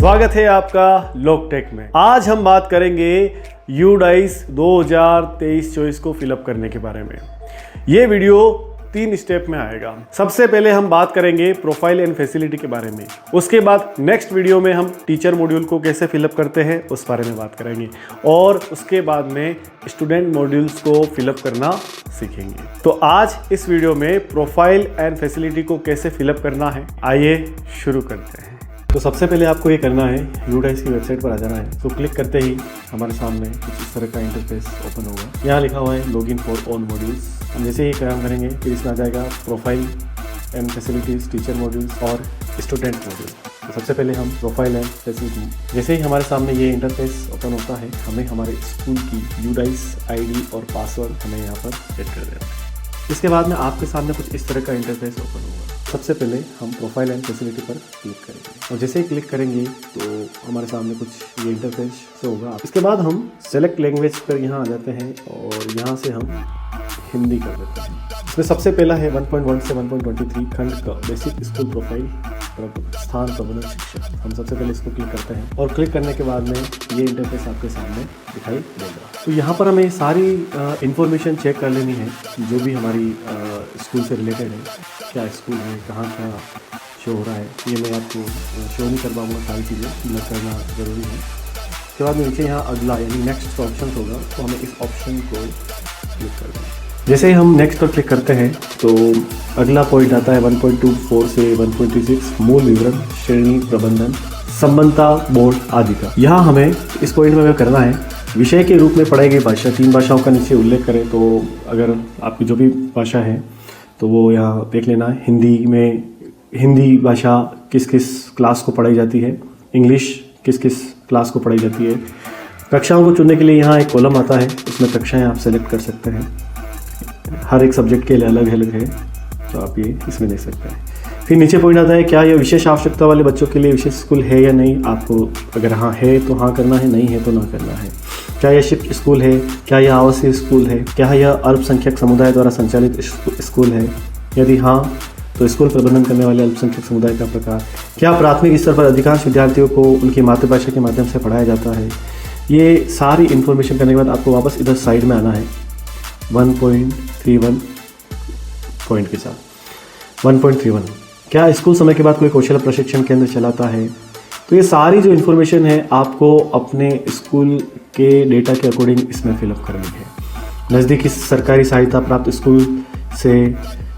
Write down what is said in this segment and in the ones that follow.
स्वागत है आपका लोकटेक में। आज हम बात करेंगे यूडाइस 2023-24 को फिलअप करने के बारे में। ये वीडियो 3 स्टेप में आएगा। सबसे पहले हम बात करेंगे प्रोफाइल एंड फैसिलिटी के बारे में। उसके बाद नेक्स्ट वीडियो में हम टीचर मॉड्यूल को कैसे फिलअप करते हैं उस बारे में बात करेंगे और उसके बाद में स्टूडेंट मॉड्यूल्स को फिलअप करना सीखेंगे। तो आज इस वीडियो में प्रोफाइल एंड फैसिलिटी को कैसे फिलअप करना है, आइए शुरू करते हैं। तो सबसे पहले आपको ये करना है, यूडाइस की वेबसाइट पर आ जाना है। तो क्लिक करते ही हमारे सामने कुछ इस तरह का इंटरफेस ओपन होगा। यहाँ लिखा हुआ है लॉगिन फॉर ऑन मॉड्यूल्स। हम जैसे ही काम करेंगे फिर इसमें आ जाएगा profile and facilities, teacher modules और स्टूडेंट मॉड्यूल। तो सबसे पहले हम प्रोफाइल एंड फैसिलिटी, जैसे ही हमारे सामने ये इंटरफेस ओपन होता है हमें हमारे स्कूल की यूडाइस आईडी और पासवर्ड हमें यहाँ पर सेट कर देना है। इसके बाद में आपके सामने कुछ इस तरह का इंटरफेस ओपन होगा। सबसे पहले हम प्रोफाइल एंड फैसिलिटी पर क्लिक करेंगे और जैसे ही क्लिक करेंगे तो हमारे सामने कुछ ये इंटरफेस शो होगा। इसके बाद हम सेलेक्ट लैंग्वेज पर यहाँ आ जाते हैं और यहाँ से हम हिंदी कर देते हैं। इसमें सबसे पहला है 1.1 से 1.23 खंड का बेसिक स्कूल प्रोफाइल स्थान प्रबंधन शिक्षक। हम सबसे पहले इसको क्लिक करते हैं और क्लिक करने के बाद में ये इंटरफेस आपके सामने दिखाई देगा। तो यहाँ पर हमें सारी इंफॉर्मेशन चेक कर लेनी है जो भी हमारी स्कूल से रिलेटेड है। क्या स्कूल है, कहाँ क्या शो हो रहा है, ये मैं आपको शो नहीं कर पाऊँगा, सारी चीज़ें फिलअप करना ज़रूरी है। उसके बाद में नीचे यहाँ अगला यानी नेक्स्ट का ऑप्शन होगा, तो हमें इस ऑप्शन को क्लिक कर दें। जैसे ही हम नेक्स्ट पर क्लिक करते हैं तो अगला पॉइंट आता है 1.24 से 1.36 मूल विवरण श्रेणी प्रबंधन संबंधता बोर्ड आदि का। यहाँ हमें इस पॉइंट में करना है विषय के रूप में पढ़ाई गई भाषा, 3 भाषाओं का नीचे उल्लेख करें। तो अगर आपकी जो भी भाषा है तो वो यहाँ देख लेना है। हिंदी में हिंदी भाषा किस किस क्लास को पढ़ाई जाती है, इंग्लिश किस किस क्लास को पढ़ाई जाती है। कक्षाओं को चुनने के लिए यहाँ एक कॉलम आता है, उसमें कक्षाएं आप सेलेक्ट कर सकते हैं। हर एक सब्जेक्ट के लिए अलग अलग है, तो आप ये इसमें देख सकते हैं। फिर नीचे पॉइंट आता है क्या यह विशेष आवश्यकता वाले बच्चों के लिए विशेष स्कूल है या नहीं। आपको अगर हाँ है तो हाँ करना है, नहीं है तो ना करना है। क्या यह शिफ्ट स्कूल है, क्या यह आवासीय स्कूल है, क्या यह अल्पसंख्यक समुदाय द्वारा संचालित स्कूल है। यदि हाँ तो स्कूल प्रबंधन करने वाले अल्पसंख्यक समुदाय का प्रकार। क्या प्राथमिक स्तर पर अधिकांश विद्यार्थियों को उनकी मातृभाषा के माध्यम से पढ़ाया जाता है। ये सारी इन्फॉर्मेशन करने के बाद आपको वापस इधर साइड में आना है 1.31 पॉइंट के साथ। 1.31 क्या स्कूल समय के बाद कोई कौशल प्रशिक्षण केंद्र चलाता है। तो ये सारी जो इन्फॉर्मेशन है आपको अपने स्कूल के डेटा के अकॉर्डिंग इसमें फिलअप करनी है। नज़दीकी सरकारी सहायता प्राप्त स्कूल से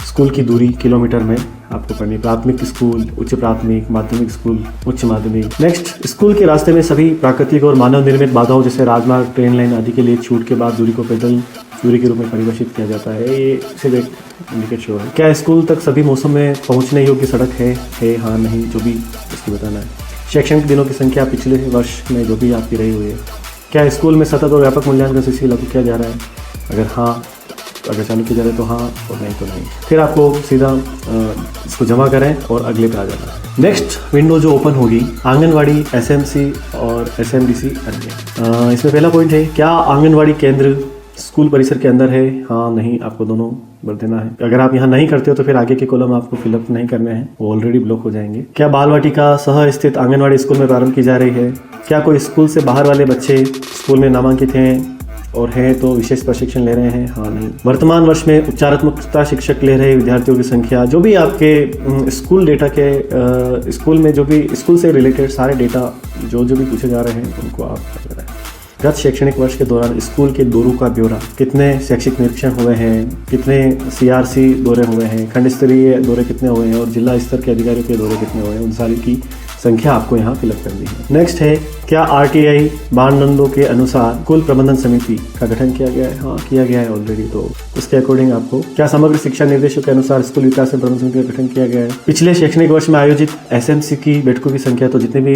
स्कूल की दूरी किलोमीटर में आपको करनी है। प्राथमिक स्कूल, उच्च प्राथमिक, माध्यमिक स्कूल, उच्च माध्यमिक। नेक्स्ट, स्कूल के रास्ते में सभी प्राकृतिक और मानव निर्मित बाधाओं जैसे राजमार्ग, ट्रेन लाइन आदि के लिए छूट के बाद दूरी को पैदल दूरी के रूप में परिभाषित किया जाता है। ये सिर्फ एक इंडिकेट शो है। क्या स्कूल तक सभी मौसम में पहुंचने योग्य सड़क है, हाँ नहीं, जो भी इसको बताना है। शैक्षणिक दिनों की संख्या पिछले वर्ष में जो भी आपकी रही हुई है। क्या स्कूल में सतत और व्यापक मूल्यांकन सिलसिला लागू किया जा रहा है। अगर हाँ, अगर चालू किया जा रहा है तो हाँ और नहीं तो नहीं। फिर आपको सीधा इसको जमा करें और अगले पे आ जाना है। नेक्स्ट विंडो जो ओपन होगी आंगनवाड़ी, एसएमसी और एसएमडीसी अन्य। इसमें पहला पॉइंट है क्या आंगनवाड़ी केंद्र स्कूल परिसर के अंदर है, हाँ नहीं, आपको दोनों भर देना है। अगर आप यहाँ नहीं करते हो तो फिर आगे के कॉलम आपको फिलअप नहीं करने हैं, वो ऑलरेडी ब्लॉक हो जाएंगे। क्या बाल वाटिका सह स्थित आंगनवाड़ी स्कूल में प्रारंभ की जा रही है। क्या कोई स्कूल से बाहर वाले बच्चे स्कूल में नामांकित हैं और हैं तो विशेष प्रशिक्षण ले रहे हैं, हाँ नहीं। वर्तमान वर्ष में उपचारात्मकता शिक्षक ले रहे विद्यार्थियों की संख्या। जो भी आपके स्कूल डेटा के स्कूल में जो भी स्कूल से रिलेटेड सारे डेटा जो भी पूछे जा रहे हैं उनको आप कर रहे हैं। गत शैक्षणिक वर्ष के दौरान स्कूल के दौरों का ब्यौरा, कितने शैक्षिक निरीक्षण हुए हैं, कितने सीआरसी दौरे हुए हैं, खंड स्तरीय दौरे कितने हुए हैं और जिला स्तर के अधिकारियों के दौरे कितने हुए हैं, उन सारी की संख्या आपको यहाँ फिलअप करनी है। नेक्स्ट है क्या आरटीआई मानदंडों के अनुसार स्कूल प्रबंधन समिति का गठन किया गया है, हाँ किया गया है ऑलरेडी। तो उसके अकॉर्डिंग आपको क्या समग्र शिक्षा निर्देशों के अनुसार स्कूल विकास एवं प्रबंधन समिति का गठन किया गया है। पिछले शैक्षणिक वर्ष में आयोजित एसएमसी की बैठकों की संख्या, तो जितने भी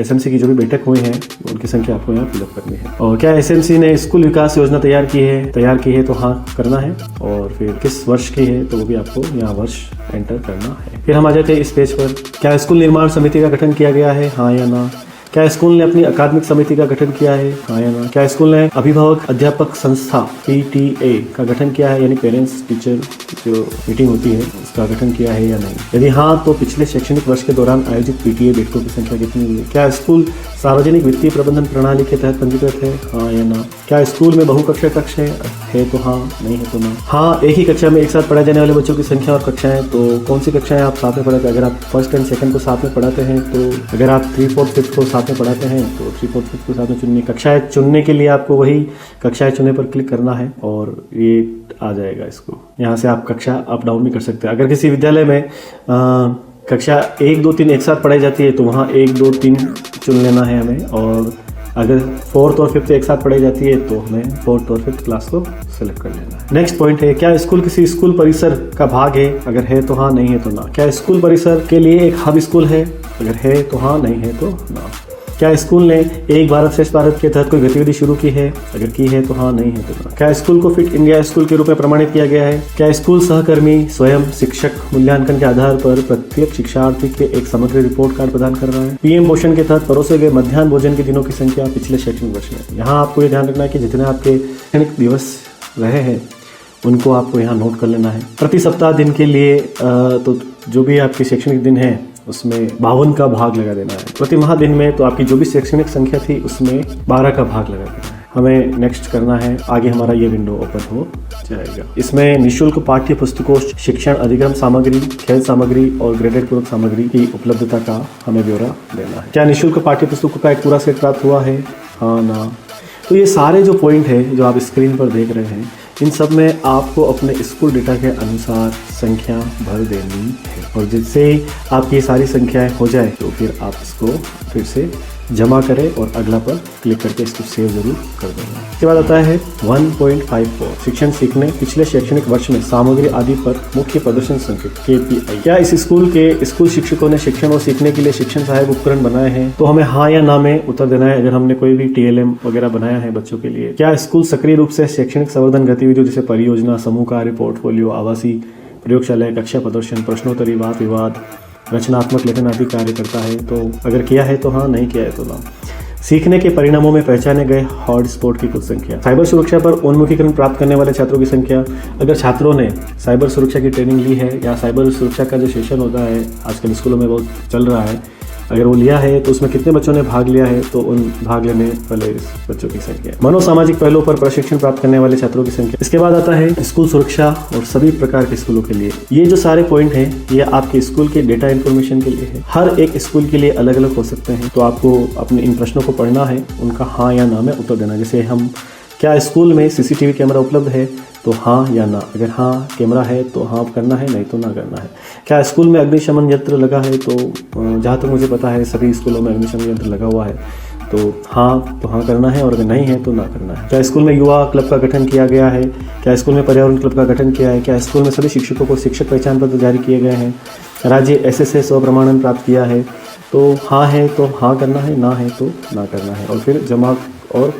एसएमसी की जो भी बैठक हुई है उनकी संख्या आपको यहाँ फिलअप करनी है। और क्या एसएमसी ने स्कूल विकास योजना तैयार की है तो हाँ करना है। और फिर किस वर्ष की है तो वो भी आपको यहाँ वर्ष एंटर करना है। फिर हम आ जाते हैं इस पेज पर। क्या स्कूल निर्माण समिति का गठन किया गया है, हाँ या ना। क्या स्कूल ने अपनी अकादमिक समिति का गठन किया है, हाँ या ना? क्या स्कूल ने अभिभावक अध्यापक संस्था PTA का गठन किया है, यानी पेरेंट्स टीचर जो मीटिंग होती है उसका गठन किया है या नहीं? यदि हाँ तो पिछले शैक्षणिक वर्ष के दौरान आयोजित PTA बैठकों की संख्या कितनी हुई है? क्या स्कूल सार्वजनिक वित्तीय प्रबंधन प्रणाली के तहत पंजीकृत है, हाँ या ना? क्या स्कूल में बहुकक्षा कक्ष है तो हाँ, नहीं है तो ना? हाँ, एक ही कक्षा में एक साथ पढ़ाए जाने वाले बच्चों की संख्या और कक्षाएं, तो कौन सी कक्षाएं आप साथ में पढ़ाते हैं? अगर आप फर्स्ट एंड सेकंड को साथ में पढ़ाते हैं तो, अगर आप 3, 4, 5 को साथ में पढ़ाते हैं तो 3, 4, 5 को साथ में चुननी। कक्षाएं चुनने के लिए आपको वही कक्षाएं चुनने पर क्लिक करना है और ये आ जाएगा। इसको यहाँ से आप कक्षा अप डाउन भी कर सकते हैं। अगर किसी विद्यालय में कक्षा 1, 2, 3 एक साथ पढ़ाई जाती है तो वहाँ 1, 2, 3 चुन लेना है हमें, और अगर 4th और 5th एक साथ पढ़ाई जाती है तो हमें 4th और 5th क्लास को सिलेक्ट कर लेना है। नेक्स्ट पॉइंट है, क्या स्कूल किसी स्कूल परिसर का भाग है? अगर है तो हाँ, नहीं है तो ना। क्या स्कूल परिसर के लिए एक हब स्कूल है? अगर है तो हाँ, नहीं है तो ना। क्या स्कूल ने एक भारत श्रेष्ठ भारत के तहत कोई गतिविधि शुरू की है? अगर की है तो हाँ, नहीं है तो ना। क्या स्कूल को फिट इंडिया स्कूल के रूप में प्रमाणित किया गया है? क्या स्कूल सहकर्मी स्वयं शिक्षक मूल्यांकन के आधार पर प्रत्येक शिक्षार्थी के एक समग्र रिपोर्ट कार्ड प्रदान कर रहा है? PM पोषण के तहत परोसे गए मध्याह्न भोजन के दिनों की संख्या पिछले शैक्षणिक वर्ष में। यहाँ आपको ये ध्यान रखना है कि जितने आपके शैक्षणिक दिवस रहे हैं उनको आपको यहाँ नोट कर लेना है। प्रति सप्ताह दिन के लिए तो जो भी आपके शैक्षणिक दिन है उसमें 52 का भाग लगा देना है। प्रति माह दिन में तो आपकी जो भी शैक्षणिक संख्या थी उसमें 12 का भाग लगा देना है। हमें नेक्स्ट करना है, आगे हमारा ये विंडो ओपन हो जाएगा। इसमें निःशुल्क पाठ्य पुस्तकों, शिक्षण अधिगम सामग्री, खेल सामग्री और ग्रेडेड पूरक सामग्री की उपलब्धता का हमें ब्यौरा देना है। क्या निःशुल्क पाठ्य पुस्तकों का एक पूरा सेट प्राप्त हुआ है, हाँ ना? तो ये सारे जो पॉइंट है जो आप स्क्रीन पर देख रहे हैं, इन सब में आपको अपने स्कूल डेटा के अनुसार संख्या भर देनी है, और जिससे आपकी ये सारी संख्याएं हो जाए तो फिर आप इसको फिर से जमा करें और अगला पर क्लिक करके इसको सेव जरूर कर देना। इसके बाद आता है 1.54 शिक्षण सीखने पिछले शैक्षणिक वर्ष में सामग्री आदि पर मुख्य प्रदर्शन संकेत KPI। क्या इस स्कूल के स्कूल शिक्षकों ने शिक्षण और सीखने के लिए शिक्षण सहायक उपकरण बनाए हैं? तो हमें हाँ या ना में उत्तर देना है। अगर हमने कोई भी TLM वगैरह बनाया है बच्चों के लिए। क्या स्कूल सक्रिय रूप से शैक्षणिक संवर्धन गतिविधियों जैसे परियोजना, समूह कार्य, पोर्टफोलियो, आवासीय प्रयोगशाला, कक्षा प्रदर्शन, प्रश्नोत्तरी, वाद विवाद, रचनात्मक लेखन आदि कार्य करता है? तो अगर किया है तो हाँ, नहीं किया है तो ना। सीखने के परिणामों में पहचाने गए हॉटस्पॉट की कुल संख्या। साइबर सुरक्षा पर उन्मुखीकरण प्राप्त करने वाले छात्रों की संख्या। अगर छात्रों ने साइबर सुरक्षा की ट्रेनिंग ली है या साइबर सुरक्षा का जो सेशन होता है आजकल स्कूलों में बहुत चल रहा है, अगर वो लिया है तो उसमें कितने बच्चों ने भाग लिया है, तो उन भाग लेने वाले बच्चों की संख्या। मनोसामाजिक पहलुओं पर प्रशिक्षण प्राप्त करने वाले छात्रों की संख्या। इसके बाद आता है स्कूल सुरक्षा और सभी प्रकार के स्कूलों के लिए। ये जो सारे पॉइंट हैं ये आपके स्कूल के डेटा इन्फॉर्मेशन के लिए है। हर एक स्कूल के लिए अलग अलग हो सकते हैं, तो आपको अपने इन प्रश्नों को पढ़ना है, उनका हाँ या ना में उत्तर देना। जैसे हम, क्या स्कूल में CCTV कैमरा उपलब्ध है? तो हाँ या ना। अगर हाँ कैमरा है तो हाँ करना है, नहीं तो ना करना है। क्या स्कूल में अग्निशमन यंत्र लगा है? तो जहाँ तक मुझे पता है सभी स्कूलों में अग्निशमन यंत्र लगा हुआ है, तो हाँ करना है, और अगर नहीं है तो ना करना है। क्या स्कूल में युवा क्लब का गठन किया गया है? क्या स्कूल में पर्यावरण क्लब का गठन किया है? क्या स्कूल में सभी शिक्षकों को शिक्षक पहचान पत्र जारी किए गए हैं? राज्य SSA स्वप्रमाणन प्राप्त किया है? तो हाँ है तो हाँ करना है, ना है तो ना करना है, और फिर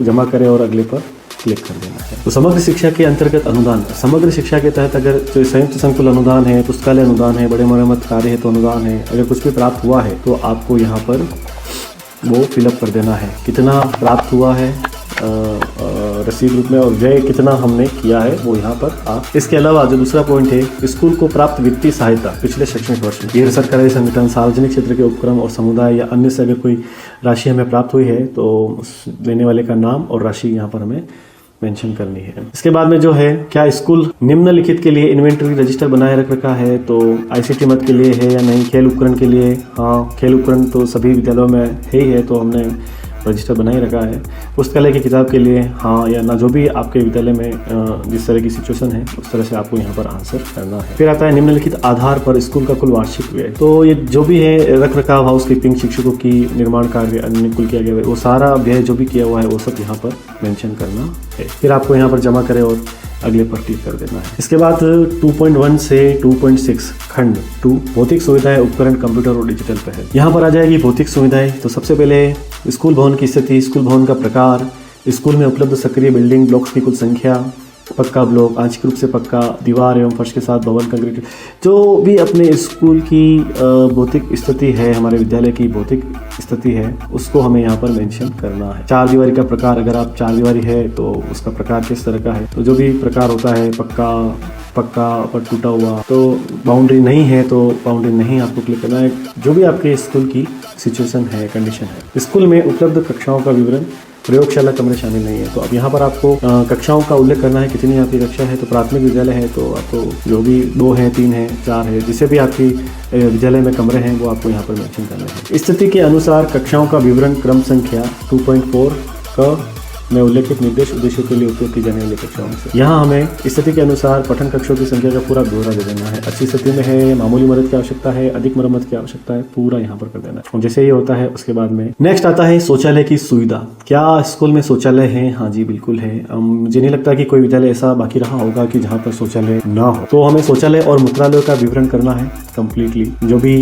जमा करें और अगले पर क्लिक कर देना है। तो समग्र शिक्षा के अंतर्गत अनुदान। समग्र शिक्षा के तहत अगर जो संयुक्त संकुल अनुदान है, पुस्तकालय अनुदान है, बड़े मरम्मत कार्य है तो अनुदान है, अगर कुछ भी प्राप्त हुआ है तो आपको यहाँ पर वो फिलअप कर देना है, कितना प्राप्त हुआ है रसीद रूप में, और व्यय कितना हमने किया है वो यहाँ पर आप। इसके अलावा जो दूसरा पॉइंट है, स्कूल को प्राप्त वित्तीय सहायता पिछले शैक्षणिक वर्ष में। गैर सरकारी संगठन, सार्वजनिक क्षेत्र के उपक्रम और समुदाय या अन्य से अगर कोई राशि हमें प्राप्त हुई है तो लेने वाले का नाम और राशि यहाँ पर हमें मेंशन करनी है। इसके बाद में जो है, क्या स्कूल निम्नलिखित के लिए इन्वेंटरी रजिस्टर बनाए रख रखा है? तो ICT मद के लिए है या नहीं? खेल उपकरण के लिए, हाँ खेल उपकरण तो सभी विद्यालयों में है ही है, तो हमने रजिस्टर बना ही रखा है। पुस्तकालय की किताब के लिए हाँ या ना, जो भी आपके विद्यालय में जिस तरह की सिचुएशन है उस तरह से आपको यहाँ पर आंसर करना है। फिर आता है निम्नलिखित आधार पर स्कूल का कुल वार्षिक व्यय। तो ये जो भी है रख रखाव, हाउस कीपिंग, शिक्षकों की निर्माण कार्य, अन्य कुल किया गया है, वो सारा व्यय जो भी किया हुआ है वो सब यहाँ पर मेंशन करना है। फिर आपको यहाँ पर जमा करें और अगले पर क्लिक कर देना है। इसके बाद 2.1 से 2.6 खंड 2 भौतिक सुविधाएं, उपकरण, कंप्यूटर और डिजिटल पहल। यहाँ पर आ जाएगी भौतिक सुविधाएं। तो सबसे पहले स्कूल भवन की स्थिति, स्कूल भवन का प्रकार, स्कूल में उपलब्ध सक्रिय बिल्डिंग ब्लॉक्स की कुल संख्या, पक्का ब्लॉक, आंशिक रूप से पक्का, दीवार एवं फर्श के साथ भवन, कंक्रीट, जो भी अपने स्कूल की भौतिक स्थिति है, हमारे विद्यालय की भौतिक स्थिति है, उसको हमें यहाँ पर मेंशन करना है। चार दीवारी का प्रकार, अगर आप चार दीवारी है तो उसका प्रकार किस तरह का है, तो जो भी प्रकार होता है, पक्का पर टूटा हुआ, तो बाउंड्री नहीं है तो बाउंड्री नहीं आपको क्लिक करना है। जो भी आपके स्कूल की सिचुएशन है, कंडीशन है। स्कूल में उपलब्ध कक्षाओं का विवरण, प्रयोगशाला कमरे शामिल नहीं है, तो अब यहाँ पर आपको कक्षाओं का उल्लेख करना है, कितनी आपकी कक्षा है। तो प्राथमिक विद्यालय है तो आपको जो भी 2 है, 3 है, 4 है, जिसे भी आपकी विद्यालय में कमरे हैं वो आपको यहाँ पर मेंशन करना है। स्थिति के अनुसार कक्षाओं का विवरण क्रम संख्या 2.4 का में उल्लेखित निर्देश उद्देश्यों के लिए उपयोग की जाने वाली कक्षाओं से। यहाँ हमें स्थिति के अनुसार पठन कक्षों की संख्या का पूरा ब्यौरा दे देना है। अच्छी स्थिति में है, मामूली मदद की आवश्यकता है, अधिक मरम्मत की आवश्यकता है, पूरा यहाँ पर कर देना है। जैसे ये होता है उसके बाद में नेक्स्ट आता है शौचालय की सुविधा। क्या स्कूल में शौचालय है? हाँ जी बिल्कुल है। मुझे नहीं लगता कि कोई विद्यालय ऐसा बाकी रहा होगा कि जहाँ पर शौचालय ना हो। तो हमें शौचालय और मूत्रालय का विवरण करना है कंप्लीटली। जो भी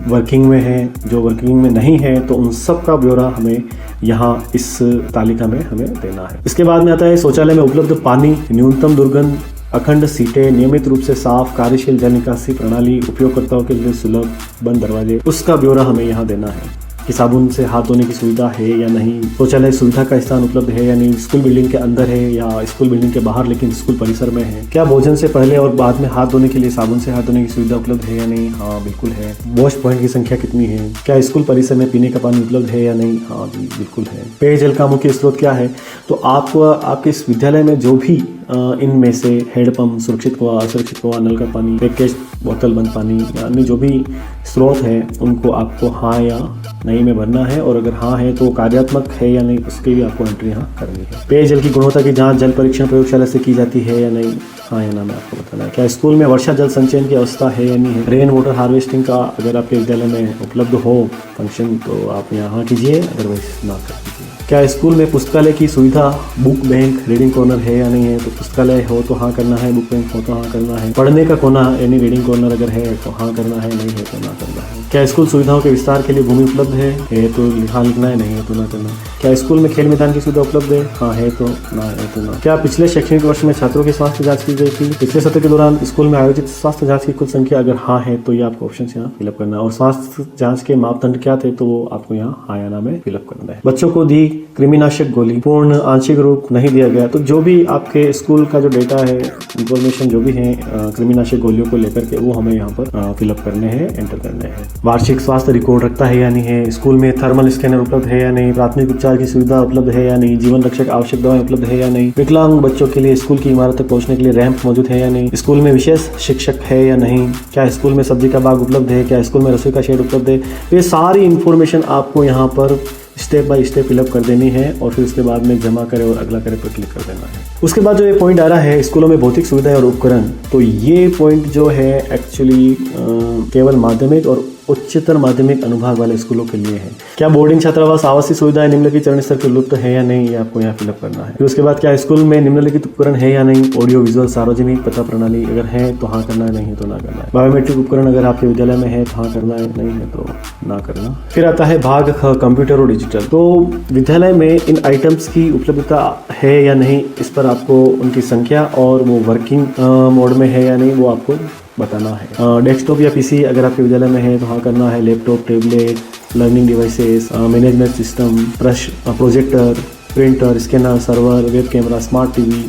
वर्किंग में है, जो वर्किंग में नहीं है, तो उन सब का ब्यौरा हमें यहाँ इस तालिका में हमें देना है। इसके बाद में आता है शौचालय में उपलब्ध पानी, न्यूनतम दुर्गंध, अखंड सीटें, नियमित रूप से साफ, कार्यशील जल निकासी प्रणाली, उपयोगकर्ताओं के लिए सुलभ, बंद दरवाजे, उसका ब्यौरा हमें यहाँ देना है कि साबुन से हाथ धोने की सुविधा है या नहीं, शौचालय सुविधा का स्थान उपलब्ध है या नहीं, स्कूल बिल्डिंग के अंदर है या स्कूल बिल्डिंग के बाहर लेकिन स्कूल परिसर में है, क्या भोजन से पहले और बाद में हाथ धोने के लिए साबुन से हाथ धोने की सुविधा उपलब्ध है या नहीं, हाँ बिल्कुल है, वॉश पॉइंट की संख्या कितनी है, क्या स्कूल परिसर में पीने का पानी उपलब्ध है या नहीं, हाँ बिल्कुल है, पेयजल का मुख्य स्रोत क्या है। तो आपको आपके इस विद्यालय में जो भी इनमें से हैंडपंप, सुरक्षित कुआं, असुरक्षित कुआं, नल का पानी, पैकेज बोतल बंद पानी, यानी जो भी स्रोत है उनको आपको हाँ या नहीं में भरना है, और अगर हाँ है तो कार्यात्मक है या नहीं उसकी भी आपको एंट्री यहाँ करनी है। पेयजल की गुणवत्ता की जांच जल परीक्षण प्रयोगशाला से की जाती है या नहीं, हाँ या ना में आपको बताना है। क्या स्कूल में वर्षा जल संचयन की अवस्था है या नहीं है। रेन वाटर हार्वेस्टिंग का अगर आपके विद्यालय में उपलब्ध हो फंक्शन तो आप यहाँ कीजिए, अदरवाइज ना कर दीजिए। क्या स्कूल में पुस्तकालय की सुविधा, बुक बैंक, रीडिंग कॉर्नर है या नहीं है। तो पुस्तकालय हो तो हाँ करना है, बुक बैंक हो तो हाँ करना है, पढ़ने का कोना यानी रीडिंग कॉर्नर अगर है तो हाँ करना है, नहीं है तो ना करना है। क्या स्कूल सुविधाओं के विस्तार के लिए भूमि उपलब्ध है तो हाँ लिखना है, नहीं है तो ना करना है। क्या स्कूल में खेल मैदान की सुविधा उपलब्ध है, हाँ है तो ना, है तो ना। क्या पिछले शैक्षणिक वर्ष में छात्रों की स्वास्थ्य जांच की गई थी। पिछले सत्र के दौरान स्कूल में आयोजित स्वास्थ्य जांच की कुल संख्या अगर हाँ है तो ये आपको ऑप्शन यहाँ फिलअप करना है, और स्वास्थ्य जांच के मापदंड क्या थे तो वो आपको यहाँ हाँ या ना में फिलअप करना है। बच्चों को दी कृमिनाशक गोली, पूर्ण आंशिक रूप नहीं दिया गया, तो जो भी आपके स्कूल का जो डेटा है, इंफॉर्मेशन जो भी है कृमिनाशक गोलियों को लेकर के वो हमें यहाँ पर फिलअप करने हैं, एंटर करने हैं। वार्षिक स्वास्थ्य रिकॉर्ड रखता है या नहीं है, स्कूल में थर्मल स्कैनर उपलब्ध है या नहीं, प्राथमिक उपचार की सुविधा उपलब्ध है या नहीं, जीवन रक्षक आवश्यक दवाएं उपलब्ध है या नहीं, विकलांग बच्चों के लिए स्कूल की इमारत तक पहुंचने के लिए रैंप मौजूद है या नहीं, स्कूल में विशेष शिक्षक है या नहीं, क्या स्कूल में सब्जी का बाग उपलब्ध है, क्या स्कूल में रसोई का शेड उपलब्ध है। ये सारी इंफॉर्मेशन आपको यहाँ पर स्टेप बाय स्टेप फिलअप कर देनी है, और फिर उसके बाद में जमा करें और अगला करें पर क्लिक कर देना है। उसके बाद जो ये पॉइंट आ रहा है स्कूलों में भौतिक सुविधाएं और उपकरण, तो ये पॉइंट जो है एक्चुअली केवल माध्यमिक और उच्चतर माध्यमिक अनुभाग वाले स्कूलों के लिए है। क्या बोर्डिंग छात्रावास आवासीय सुविधाएं निम्नलिखित चरण स्तर के उपलब्ध है या नहीं, ये आपको यहाँ फिलअप करना है। फिर उसके बाद क्या स्कूल में निम्नलिखित उपकरण है या नहीं, ऑडियो विजुअल सार्वजनिक पता प्रणाली अगर है तो हाँ करना है, नहीं है तो ना करना है। बायोमेट्रिक उपकरण अगर आपके विद्यालय में है तो हाँ करना है, नहीं है तो ना करना। फिर आता है भाग कंप्यूटर और डिजिटल, तो विद्यालय में इन आइटम्स की उपलब्धता है या नहीं, इस पर आपको उनकी संख्या और वो वर्किंग मोड में है या नहीं वो आपको बताना है। डेस्कटॉप या पीसी अगर आपके विद्यालय में है तो हाँ करना है। Laptop, tablet, learning devices, management system, projector, printer, scanner, server, web camera, smart TV,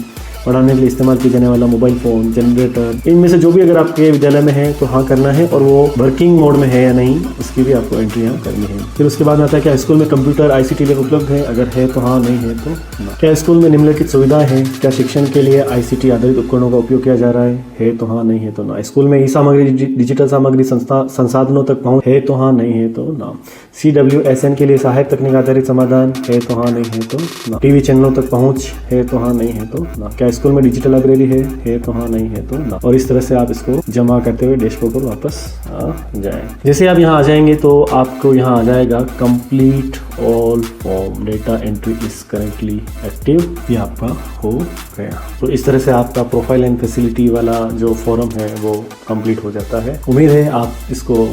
पढ़ाने के लिए इस्तेमाल किया जाने वाला मोबाइल फ़ोन, जनरेटर, इनमें से जो भी अगर आपके विद्यालय में है तो हाँ करना है, और वो वर्किंग मोड में है या नहीं उसकी भी आपको एंट्री यहाँ करनी है। फिर उसके बाद आता है क्या स्कूल में कंप्यूटर ICT लैब उपलब्ध है, अगर है तो हाँ, नहीं है तो ना। क्या स्कूल में निम्नलिखित सुविधाएं हैं, क्या शिक्षण के लिए ICT आधारित उपकरणों का उपयोग किया जा रहा है तो हाँ, नहीं है तो ना। स्कूल में ई सामग्री, डिजिटल सामग्री संसाधनों तक पहुँच है तो हाँ, नहीं है तो ना। CWSN के लिए सहायक तकनीक आधारित समाधान है तो हाँ, नहीं है तो ना। टीवी चैनलों तक पहुँच है तो हाँ, नहीं है तो ना। क्या स्कूल में डिजिटल लाइब्रेरी है तो हाँ, नहीं है तो ना। और इस तरह से आप इसको जमा करते हुए डैशबोर्ड पर वापस आ जाएं। जैसे आप यहाँ आ जाएंगे तो आपको यहाँ आ जाएगा complete all form, data entry is currently active, ये आपका हो गया। तो इस तरह से आपका प्रोफाइल एंड फैसिलिटी वाला जो फॉर्म है वो कंप्लीट हो जाता है। उम्मीद है आप इसको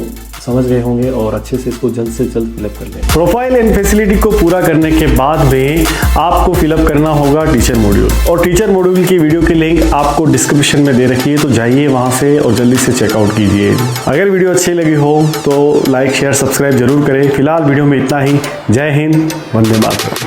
समझ गए होंगे और अच्छे से इसको जल्द से जल्द फिलअप कर लें। प्रोफाइल एंड फैसिलिटी को पूरा करने के बाद में आपको फिलअप करना होगा टीचर मॉड्यूल, और टीचर मॉड्यूल की वीडियो की लिंक आपको डिस्क्रिप्शन में दे रखी है, तो जाइए वहां से और जल्दी से चेकआउट कीजिए। अगर वीडियो अच्छी लगी हो तो लाइक शेयर सब्सक्राइब जरूर करें। फिलहाल वीडियो में इतना ही। जय हिंद, वंदे मातरम।